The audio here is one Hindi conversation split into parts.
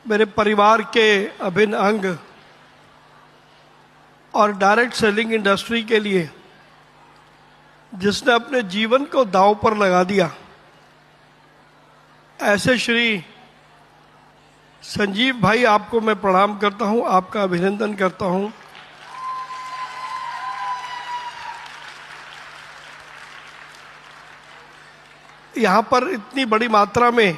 मेरे परिवार के अभिन्न अंग और डायरेक्ट सेलिंग इंडस्ट्री के लिए जिसने अपने जीवन को दांव पर लगा दिया, ऐसे श्री संजीव भाई, आपको मैं प्रणाम करता हूं, आपका अभिनंदन करता हूं। यहां पर इतनी बड़ी मात्रा में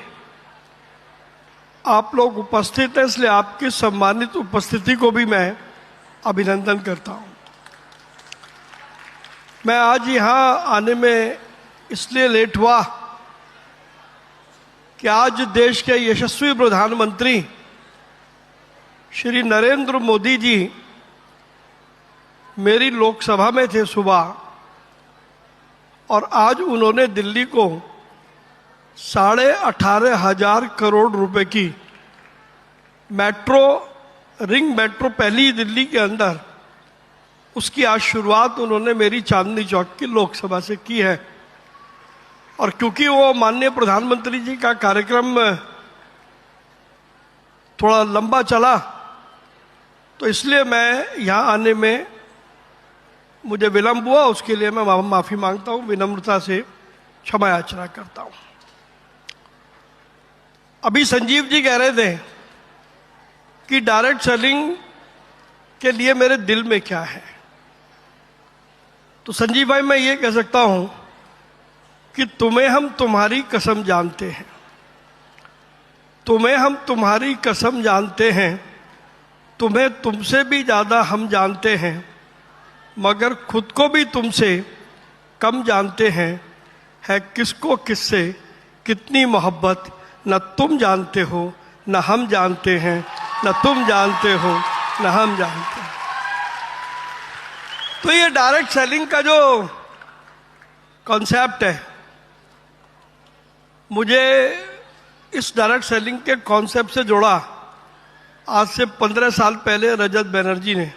आप लोग उपस्थित हैं, इसलिए आपकी सम्मानित उपस्थिति को भी मैं अभिनंदन करता हूं। मैं आज यहां आने में इसलिए लेट हुआ कि आज देश के यशस्वी प्रधानमंत्री श्री नरेंद्र मोदी जी मेरी लोकसभा में थे सुबह, और आज उन्होंने दिल्ली को 18,500 करोड़ रुपए की रिंग मेट्रो पहली दिल्ली के अंदर, उसकी आज शुरुआत उन्होंने मेरी चांदनी चौक की लोकसभा से की है। और क्योंकि वो माननीय प्रधानमंत्री जी का कार्यक्रम थोड़ा लंबा चला, तो इसलिए मैं यहाँ आने में मुझे विलंब हुआ। उसके लिए मैं माफी मांगता हूँ, विनम्रता से क्षमा याचना करता हूँ। अभी संजीव जी कह रहे थे कि डायरेक्ट सेलिंग के लिए मेरे दिल में क्या है, तो संजीव भाई मैं ये कह सकता हूं कि तुम्हें हम तुम्हारी कसम जानते हैं, तुम्हें हम तुम्हारी कसम जानते हैं, तुम्हें तुमसे भी ज्यादा हम जानते हैं, मगर खुद को भी तुमसे कम जानते हैं। है किसको किससे कितनी मोहब्बत, न तुम जानते हो न हम जानते हैं, न तुम जानते हो न हम जानते हैं। तो ये डायरेक्ट सेलिंग का जो कॉन्सेप्ट है, मुझे इस डायरेक्ट सेलिंग के कॉन्सेप्ट से जोड़ा आज से 15 साल पहले रजत बनर्जी ने।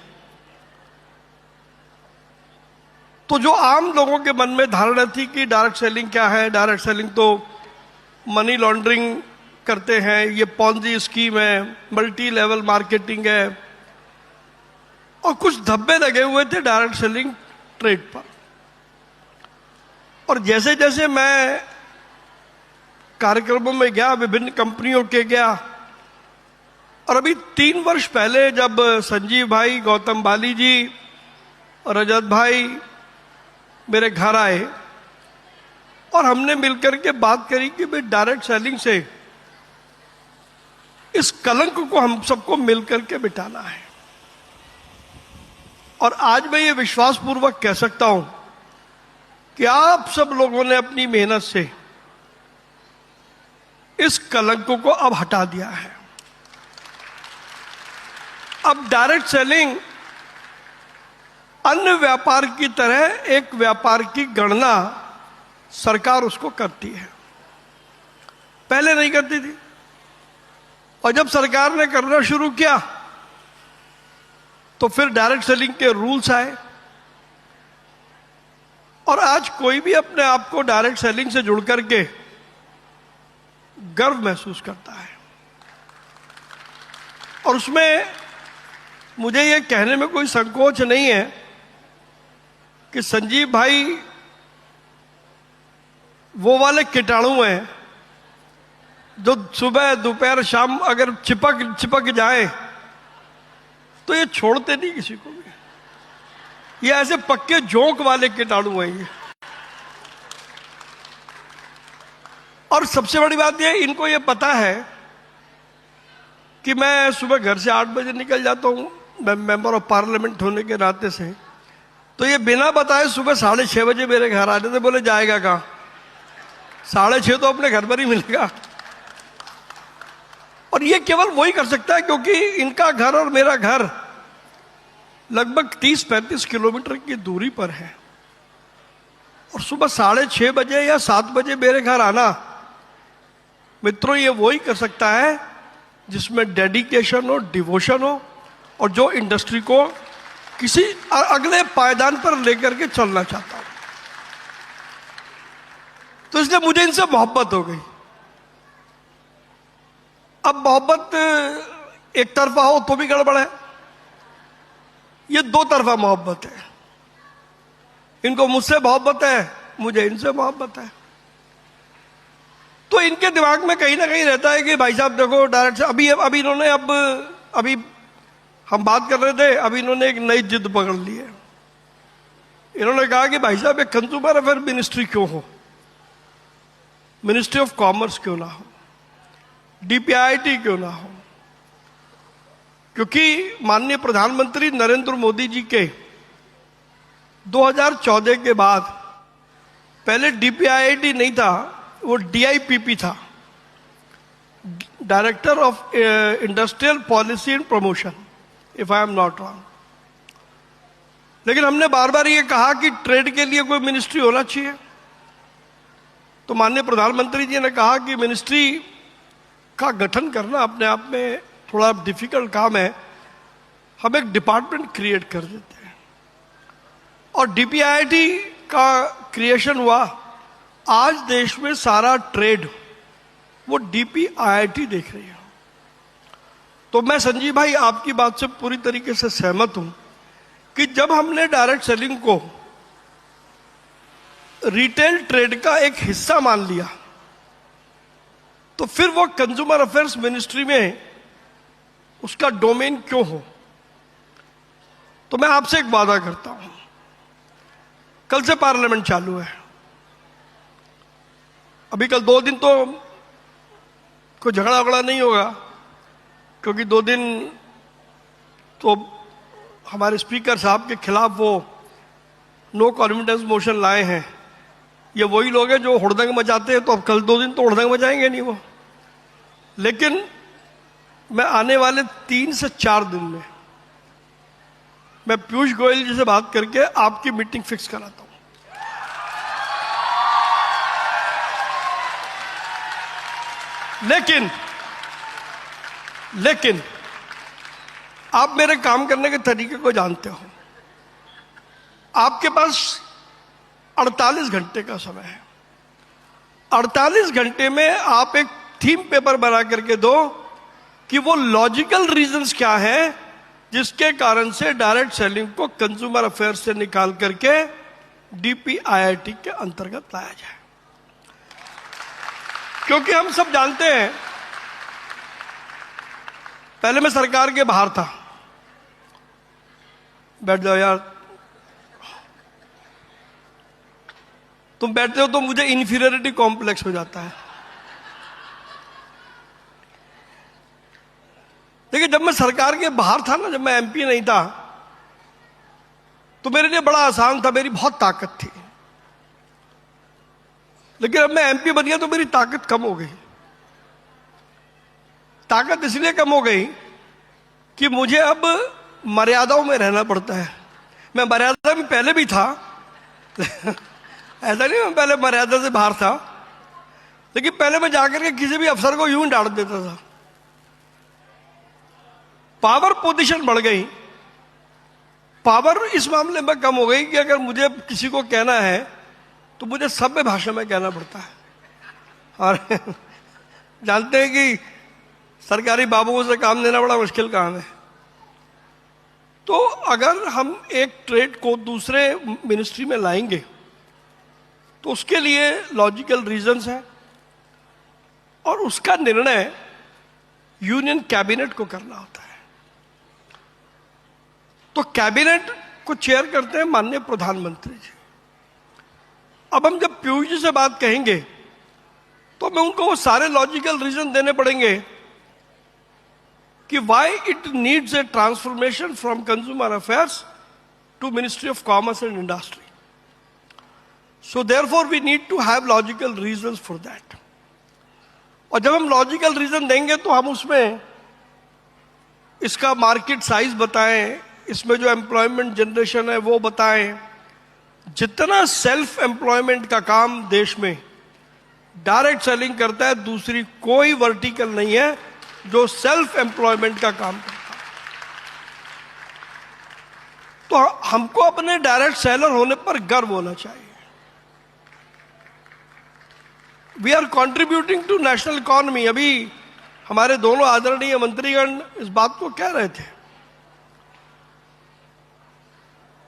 तो जो आम लोगों के मन में धारणा थी कि डायरेक्ट सेलिंग क्या है, डायरेक्ट सेलिंग तो मनी लॉन्ड्रिंग करते हैं, ये पॉन्जी स्कीम है, मल्टी लेवल मार्केटिंग है, और कुछ धब्बे लगे हुए थे डायरेक्ट सेलिंग ट्रेड पर। और जैसे जैसे मैं कार्यक्रमों में गया, विभिन्न कंपनियों के गया, और अभी 3 वर्ष पहले जब संजीव भाई, गौतम बाली जी और रजत भाई मेरे घर आए और हमने मिलकर के बात करी कि भाई डायरेक्ट सेलिंग से इस कलंक को हम सबको मिलकर के मिटाना है। और आज मैं ये विश्वास पूर्वक कह सकता हूं कि आप सब लोगों ने अपनी मेहनत से इस कलंक को अब हटा दिया है। अब डायरेक्ट सेलिंग अन्य व्यापार की तरह एक व्यापार की गणना सरकार उसको करती है, पहले नहीं करती थी। और जब सरकार ने करना शुरू किया तो फिर डायरेक्ट सेलिंग के रूल्स आए, और आज कोई भी अपने आप को डायरेक्ट सेलिंग से जुड़ करके गर्व महसूस करता है। और उसमें मुझे ये कहने में कोई संकोच नहीं है कि संजीव भाई वो वाले कीटाणु हैं जो सुबह दोपहर शाम अगर चिपक जाए तो ये छोड़ते नहीं किसी को भी। ये ऐसे पक्के जोंक वाले कीटाणु हैं ये। और सबसे बड़ी बात ये, इनको ये पता है कि मैं सुबह घर से 8 बजे निकल जाता हूं, मैं मेंबर ऑफ पार्लियामेंट होने के नाते से, तो ये बिना बताए सुबह 6:30 बजे मेरे घर आ जाते। बोले जाएगा कहां, 6:30 तो अपने घर पर ही मिलेगा। और ये केवल वही कर सकता है क्योंकि इनका घर और मेरा घर लगभग 30-35 किलोमीटर की दूरी पर है। और सुबह 6:30 बजे या 7 बजे मेरे घर आना, मित्रों, ये वही कर सकता है जिसमें डेडिकेशन हो, डिवोशन हो, और जो इंडस्ट्री को किसी अगले पायदान पर लेकर के चलना चाहता हूं। तो इसलिए मुझे इनसे मोहब्बत हो गई। अब मोहब्बत एक तरफा हो तो भी गड़बड़ है, ये दो तरफा मोहब्बत है। इनको मुझसे मोहब्बत है, मुझे इनसे मोहब्बत है। तो इनके दिमाग में कहीं ना कहीं रहता है कि भाई साहब देखो डायरेक्ट से अभी इन्होंने अभी हम बात कर रहे थे, अभी इन्होंने एक नई जिद पकड़ ली है। इन्होंने कहा कि भाई साहब एक कंज्यूमर अफेयर मिनिस्ट्री क्यों हो, मिनिस्ट्री ऑफ कॉमर्स क्यों ना हो, डीपीआईटी क्यों ना हो। क्योंकि माननीय प्रधानमंत्री नरेंद्र मोदी जी के 2014 के बाद पहले डीपीआईटी नहीं था, वो डीआईपीपी था, director of industrial policy and promotion, if I am not wrong. लेकिन हमने बार बार ये कहा कि ट्रेड के लिए कोई मिनिस्ट्री होना चाहिए। तो माननीय प्रधानमंत्री जी ने कहा कि मिनिस्ट्री का गठन करना अपने आप में थोड़ा डिफिकल्ट काम है, हम एक डिपार्टमेंट क्रिएट कर देते हैं। और डीपीआईटी का क्रिएशन हुआ। आज देश में सारा ट्रेड वो डीपीआईटी देख रही है। तो मैं संजीव भाई आपकी बात से पूरी तरीके से सहमत हूं कि जब हमने डायरेक्ट सेलिंग को रिटेल ट्रेड का एक हिस्सा मान लिया, तो फिर वो कंज्यूमर अफेयर्स मिनिस्ट्री में उसका डोमेन क्यों हो। तो मैं आपसे एक वादा करता हूं, कल से पार्लियामेंट चालू है। अभी कल 2 दिन तो कोई झगड़ा वगड़ा नहीं होगा, क्योंकि 2 दिन तो हमारे स्पीकर साहब के खिलाफ वो नो कॉन्फिडेंस मोशन लाए हैं। ये वही लोग हैं जो हुड़दंग मचाते हैं, तो अब कल 2 दिन तो हुड़दंग मचाएंगे नहीं वो। लेकिन मैं आने वाले 3 से 4 दिन में मैं पीयूष गोयल जी से बात करके आपकी मीटिंग फिक्स कराता हूं। लेकिन आप मेरे काम करने के तरीके को जानते हो। आपके पास 48 घंटे का समय है। 48 घंटे में आप एक थीम पेपर बना करके दो कि वो लॉजिकल रीजंस क्या है जिसके कारण से डायरेक्ट सेलिंग को कंज्यूमर अफेयर्स से निकाल करके डीपीआईटी के अंतर्गत लाया जाए। क्योंकि हम सब जानते हैं, पहले मैं सरकार के बाहर था। बैठ जाओ यार, तुम बैठते हो तो मुझे इन्फीरियरिटी कॉम्प्लेक्स हो जाता है। देखिए, जब मैं सरकार के बाहर था ना, जब मैं एमपी नहीं था, तो मेरे लिए बड़ा आसान था, मेरी बहुत ताकत थी। लेकिन अब मैं एमपी बन गया तो मेरी ताकत कम हो गई। ताकत इसलिए कम हो गई कि मुझे अब मर्यादाओं में रहना पड़ता है। मैं मर्यादा में पहले भी था ऐसा नहीं मैं पहले मर्यादा से बाहर था, लेकिन पहले मैं जाकर के किसी भी अफसर को यूं डांट देता था। पावर पोजीशन बढ़ गई। पावर इस मामले में कम हो गई कि अगर मुझे किसी को कहना है तो मुझे सभ्य भाषा में कहना पड़ता है। और जानते हैं कि सरकारी बाबुओं से काम लेना बड़ा मुश्किल काम है। तो अगर हम एक ट्रेड को दूसरे मिनिस्ट्री में लाएंगे तो उसके लिए लॉजिकल रीजंस हैं, और उसका निर्णय यूनियन कैबिनेट को करना होता है। तो कैबिनेट को चेयर करते हैं माननीय प्रधानमंत्री जी। अब हम जब पीयूष जी से बात कहेंगे तो हमें उनको वो सारे लॉजिकल रीजन देने पड़ेंगे कि why it needs a transformation from consumer affairs to ministry of commerce and industry. So therefore we need to have logical reasons for that. और जब हम लॉजिकल रीजन देंगे तो हम उसमें इसका मार्केट साइज बताएं, इसमें जो एम्प्लॉयमेंट जनरेशन है वो बताएं। जितना सेल्फ एम्प्लॉयमेंट का काम देश में डायरेक्ट सेलिंग करता है, दूसरी कोई वर्टिकल नहीं है जो सेल्फ एम्प्लॉयमेंट का काम करता है। तो हमको अपने डायरेक्ट सेलर होने पर गर्व होना चाहिए। We are contributing to national economy. अभी हमारे दोनों आदरणीय मंत्रीगण इस बात को कह रहे थे।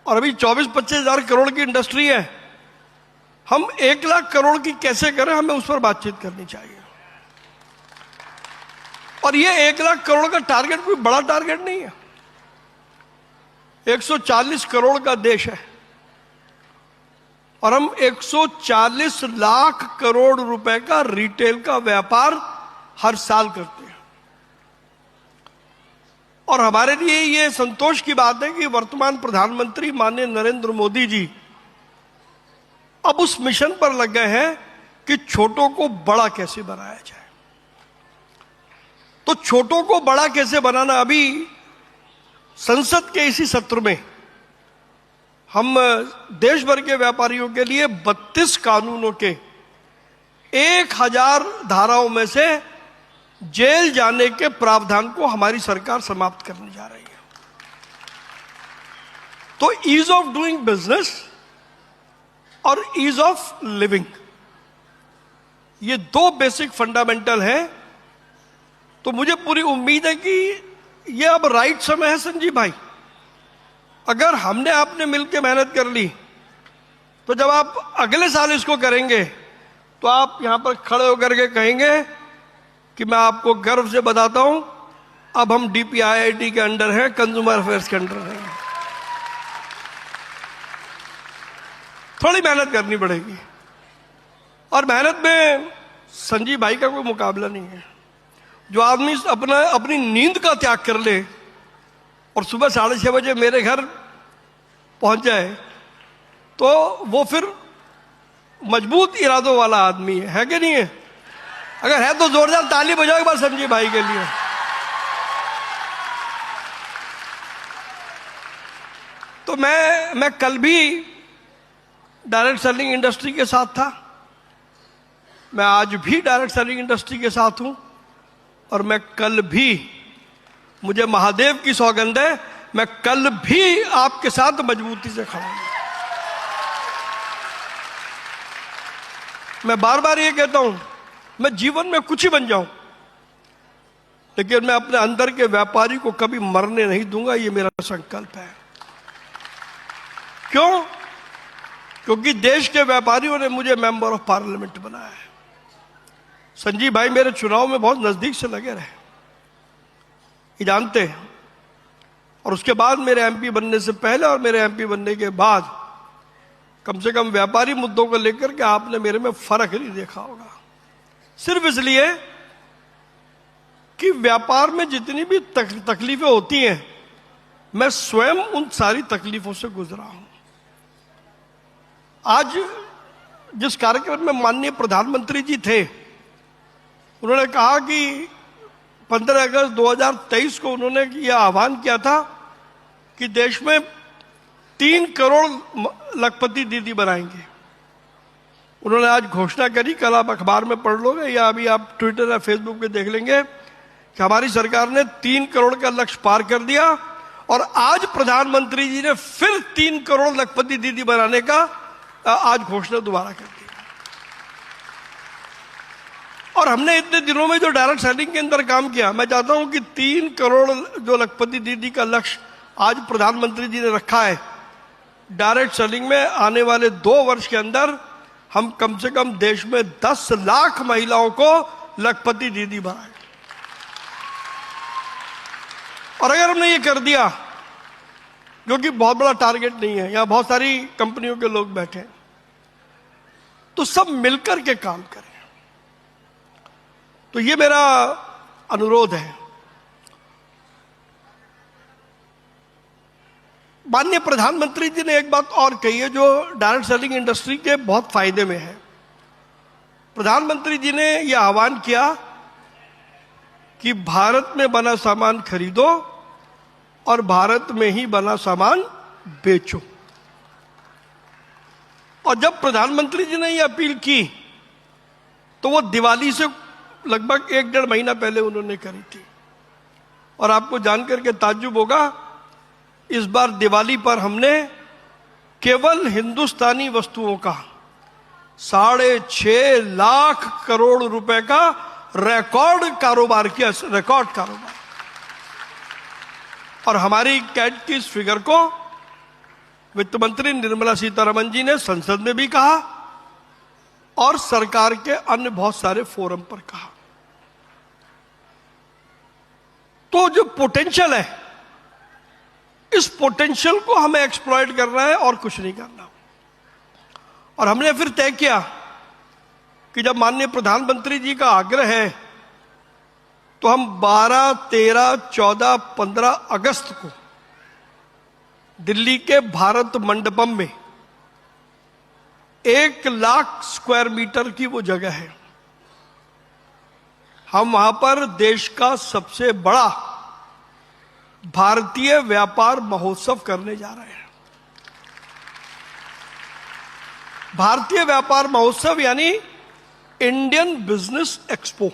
और अभी 24-25 हजार करोड़ की इंडस्ट्री है, हम 1 लाख करोड़ की कैसे करें, हमें उस पर बातचीत करनी चाहिए। और ये 1 लाख करोड़ का टारगेट कोई बड़ा टारगेट नहीं है। 140 करोड़ का देश है और हम 140 लाख करोड़ रुपए का रिटेल का व्यापार हर साल करते हैं। और हमारे लिए ये संतोष की बात है कि वर्तमान प्रधानमंत्री माननीय नरेंद्र मोदी जी अब उस मिशन पर लग गए हैं कि छोटों को बड़ा कैसे बनाया जाए। तो छोटों को बड़ा कैसे बनाना, अभी संसद के इसी सत्र में हम देश भर के व्यापारियों के लिए 32 कानूनों के 1000 धाराओं में से जेल जाने के प्रावधान को हमारी सरकार समाप्त करने जा रही है। तो ईज ऑफ डूइंग बिजनेस और ईज ऑफ लिविंग, ये 2 बेसिक फंडामेंटल हैं। तो मुझे पूरी उम्मीद है कि ये अब राइट समय है संजीव भाई। अगर हमने आपने मिलकर मेहनत कर ली तो जब आप अगले साल इसको करेंगे तो आप यहां पर खड़े होकर के कहेंगे कि मैं आपको गर्व से बताता हूं, अब हम DPIIT के अंडर हैं, कंज्यूमर अफेयर्स के अंडर हैं। थोड़ी मेहनत करनी पड़ेगी और मेहनत में संजीव भाई का कोई मुकाबला नहीं है। जो आदमी अपनी नींद का त्याग कर ले और सुबह 6:30 बजे मेरे घर पहुंच जाए तो वो फिर मजबूत इरादों वाला आदमी है कि नहीं है? अगर है तो जोरदार ताली बजाओ एक बार संजीव भाई के लिए। तो मैं कल भी डायरेक्ट सेलिंग इंडस्ट्री के साथ था, मैं आज भी डायरेक्ट सेलिंग इंडस्ट्री के साथ हूं और मैं कल भी, मुझे महादेव की सौगंध है, मैं कल भी आपके साथ मजबूती से खड़ा हूं। मैं बार बार ये कहता हूं, मैं जीवन में कुछ ही बन जाऊं लेकिन मैं अपने अंदर के व्यापारी को कभी मरने नहीं दूंगा, ये मेरा संकल्प है। क्यों? क्योंकि देश के व्यापारियों ने मुझे मेंबर ऑफ पार्लियामेंट बनाया है। संजीव भाई मेरे चुनाव में बहुत नजदीक से लगे रहे, ये जानते हैं। और उसके बाद मेरे MP बनने से पहले और मेरे MP बनने के बाद कम से कम व्यापारी मुद्दों को लेकर के आपने मेरे में फर्क नहीं देखा होगा। सिर्फ इसलिए कि व्यापार में जितनी भी तकलीफें होती हैं, मैं स्वयं उन सारी तकलीफों से गुजरा हूं। आज जिस कार्यक्रम में माननीय प्रधानमंत्री जी थे, उन्होंने कहा कि 15 अगस्त 2023 को उन्होंने यह आह्वान किया था कि देश में 3 करोड़ लखपति दीदी बनाएंगे। उन्होंने आज घोषणा करी, कल आप अखबार में पढ़ लोगे या अभी आप ट्विटर या फेसबुक पे देख लेंगे कि हमारी सरकार ने 3 करोड़ का लक्ष्य पार कर दिया और आज प्रधानमंत्री जी ने फिर 3 करोड़ लखपति दीदी बनाने का आज घोषणा दोबारा कर दी। और हमने इतने दिनों में जो डायरेक्ट सेलिंग के अंदर काम किया, मैं चाहता हूं कि 3 करोड़ जो लखपति दीदी का लक्ष्य आज प्रधानमंत्री जी ने रखा है, डायरेक्ट सेलिंग में आने वाले 2 वर्ष के अंदर हम कम से कम देश में 10 लाख महिलाओं को लखपति दीदी बनाए। और अगर हमने ये कर दिया, जो कि बहुत बड़ा टारगेट नहीं है, यहां बहुत सारी कंपनियों के लोग बैठे हैं, तो सब मिलकर के काम करें। तो ये मेरा अनुरोध है। माननीय प्रधानमंत्री जी ने एक बात और कही है जो डायरेक्ट सेलिंग इंडस्ट्री के बहुत फायदे में है। प्रधानमंत्री जी ने यह आह्वान किया कि भारत में बना सामान खरीदो और भारत में ही बना सामान बेचो। और जब प्रधानमंत्री जी ने यह अपील की तो वो दिवाली से लगभग 1-1.5 महीना पहले उन्होंने करी थी। और आपको जानकर के ताज्जुब होगा, इस बार दिवाली पर हमने केवल हिंदुस्तानी वस्तुओं का 6.5 लाख करोड़ रुपए का रिकॉर्ड कारोबार किया, रिकॉर्ड कारोबार। और हमारी कैट की इस फिगर को वित्त मंत्री निर्मला सीतारमण जी ने संसद में भी कहा और सरकार के अन्य बहुत सारे फोरम पर कहा। तो जो पोटेंशियल है, इस पोटेंशियल को हमें एक्सप्लॉइट करना है और कुछ नहीं करना। और हमने फिर तय किया कि जब माननीय प्रधानमंत्री जी का आग्रह है तो हम 12, 13, 14, 15 अगस्त को दिल्ली के भारत मंडपम में 1 लाख स्क्वायर मीटर की वो जगह है, हम वहां पर देश का सबसे बड़ा भारतीय व्यापार महोत्सव करने जा रहे हैं। भारतीय व्यापार महोत्सव यानी इंडियन बिजनेस एक्सपो।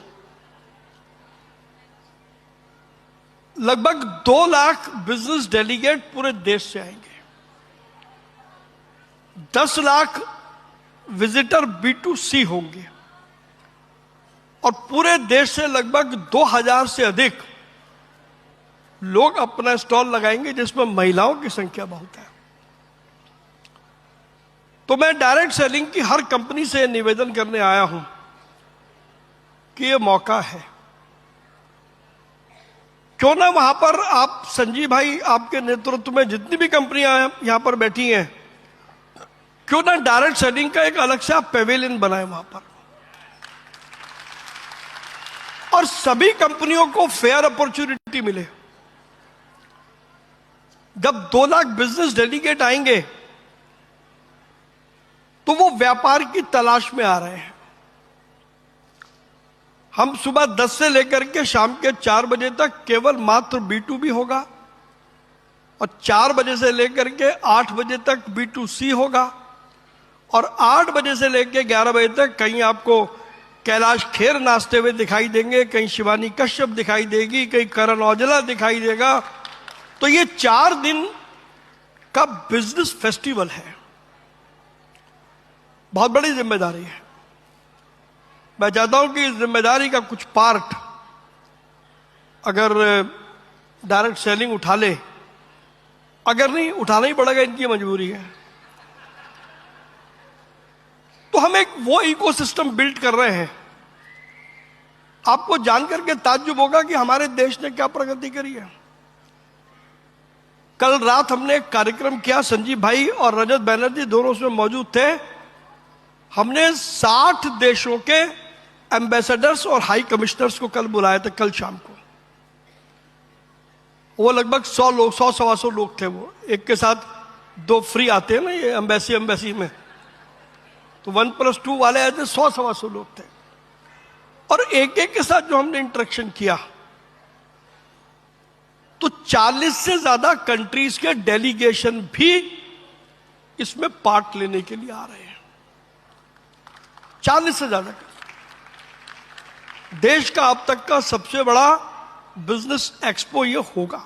लगभग 2 लाख बिजनेस डेलीगेट पूरे देश से आएंगे, 10 लाख विजिटर B2C होंगे और पूरे देश से लगभग 2000 से अधिक लोग अपना स्टॉल लगाएंगे, जिसमें महिलाओं की संख्या बहुत है। तो मैं डायरेक्ट सेलिंग की हर कंपनी से निवेदन करने आया हूं कि यह मौका है, क्यों ना वहां पर आप संजीव भाई, आपके नेतृत्व में जितनी भी कंपनियां यहां पर बैठी हैं, क्यों ना डायरेक्ट सेलिंग का एक अलग से आप पेवेलियन बनाए वहां पर, और सभी कंपनियों को फेयर अपॉर्चुनिटी मिले। जब 2 लाख बिजनेस डेलीगेट आएंगे तो वो व्यापार की तलाश में आ रहे हैं। हम सुबह 10 से लेकर के शाम के 4 बजे तक केवल मात्र B2B होगा और 4 बजे से लेकर के 8 बजे तक B2C होगा और 8 बजे से लेकर 11 बजे तक कहीं आपको कैलाश खेर नाचते हुए दिखाई देंगे, कहीं शिवानी कश्यप दिखाई देगी, कहीं करण औजला दिखाई देगा। तो ये 4 दिन का बिजनेस फेस्टिवल है, बहुत बड़ी जिम्मेदारी है। मैं चाहता हूं कि इस जिम्मेदारी का कुछ पार्ट अगर डायरेक्ट सेलिंग उठा ले, अगर नहीं उठाना ही पड़ेगा, इनकी मजबूरी है। तो हम एक वो इकोसिस्टम बिल्ड कर रहे हैं। आपको जानकर के ताज्जुब होगा कि हमारे देश ने क्या प्रगति करी है। कल रात हमने एक कार्यक्रम किया, संजीव भाई और रजत बैनर्जी दोनों उसमें मौजूद थे। हमने 60 देशों के एम्बेसडर्स और हाई कमिश्नर्स को कल बुलाया था, कल शाम को। वो लगभग 100 लोग, 100-125 लोग थे। वो एक के साथ 2 फ्री आते हैं ना ये एम्बेसी में, तो 1+2 वाले आए थे, 100-125 लोग थे। और एक के साथ जो हमने इंटरेक्शन किया तो 40 से ज्यादा कंट्रीज के डेलीगेशन भी इसमें पार्ट लेने के लिए आ रहे हैं। 40 से ज्यादा। देश का अब तक का सबसे बड़ा बिजनेस एक्सपो ये होगा।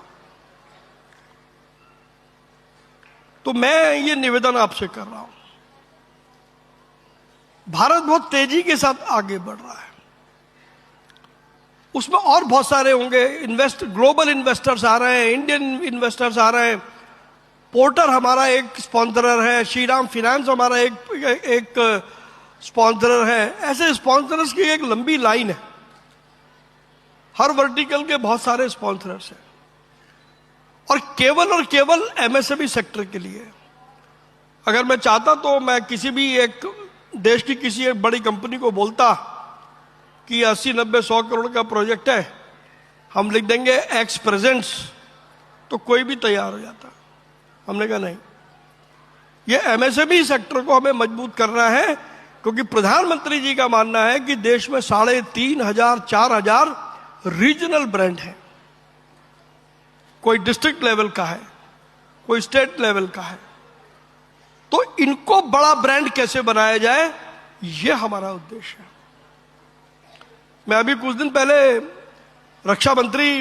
तो मैं ये निवेदन आपसे कर रहा हूं, भारत बहुत तेजी के साथ आगे बढ़ रहा है, उसमें और बहुत सारे होंगे। ग्लोबल इन्वेस्टर्स आ रहे हैं, इंडियन इन्वेस्टर्स आ रहे हैं। पोर्टर हमारा एक स्पॉन्सरर है, श्रीराम फाइनेंस हमारा एक स्पॉन्सरर है। ऐसे स्पॉन्सरर्स की एक लंबी लाइन है, हर वर्टिकल के बहुत सारे स्पॉन्सरर्स हैं। और केवल एमएसएमई सेक्टर के लिए, अगर मैं चाहता तो मैं किसी भी एक देश की किसी एक बड़ी कंपनी को बोलता कि 80, 90, 100 करोड़ का प्रोजेक्ट है, हम लिख देंगे एक्स प्रेजेंट्स, तो कोई भी तैयार हो जाता। हमने कहा नहीं, ये एमएसएमई सेक्टर को हमें मजबूत करना है, क्योंकि प्रधानमंत्री जी का मानना है कि देश में 3500, 4000 रीजनल ब्रांड है। कोई डिस्ट्रिक्ट लेवल का है, कोई स्टेट लेवल का है। तो इनको बड़ा ब्रांड कैसे बनाया जाए, यह हमारा उद्देश्य है। मैं अभी कुछ दिन पहले रक्षा मंत्री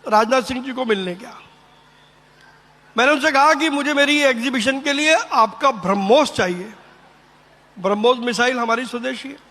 राजनाथ सिंह जी को मिलने गया। मैंने उनसे कहा कि मुझे मेरी एग्जीबिशन के लिए आपका ब्रह्मोस चाहिए। ब्रह्मोस मिसाइल हमारी स्वदेशी है।